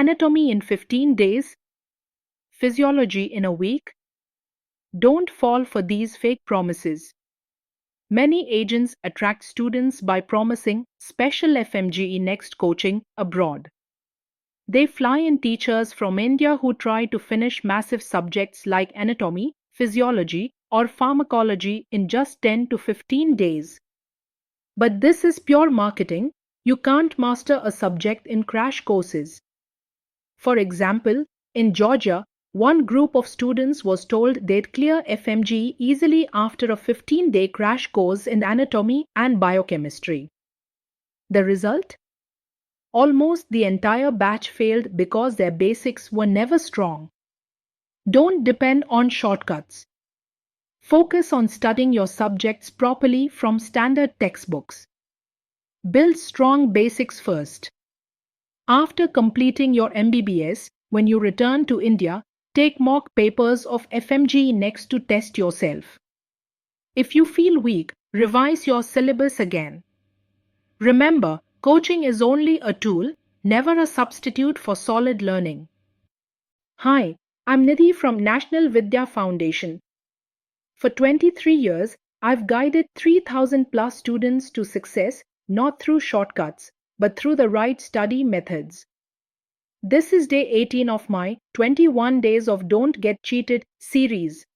anatomy in 15 days, physiology in a week. Don't fall for these fake promises. Many agents attract students by promising special FMG NEXT coaching abroad. They fly in teachers from India who try to finish massive subjects like anatomy, physiology, or pharmacology in just 10 to 15 days. But this is pure marketing. You can't master a subject in crash courses. For example, in Georgia, one group of students was told they'd clear FMG easily after a 15-day crash course in anatomy and biochemistry. The result? Almost the entire batch failed because their basics were never strong. Don't depend on shortcuts. Focus on studying your subjects properly from standard textbooks. Build strong basics first. After completing your MBBS, when you return to India, take mock papers of FMG NEXT to test yourself. If you feel weak, revise your syllabus again. Remember, coaching is only a tool, never a substitute for solid learning. Hi, I'm Nidhi from National Vidya Foundation. For 23 years, I've guided 3,000 plus students to success, not through shortcuts, but through the right study methods. This is day 18 of my 21 Days of Don't Get Cheated series.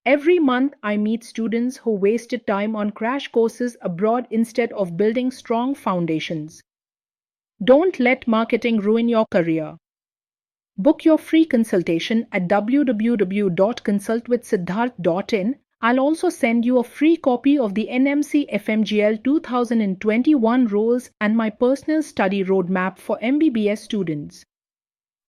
Every month, I meet students who wasted time on crash courses abroad instead of building strong foundations. Don't let marketing ruin your career. Book your free consultation at www.consultwithsiddharth.in. I'll also send you a free copy of the NMC FMGL 2021 rules and my personal study roadmap for MBBS students.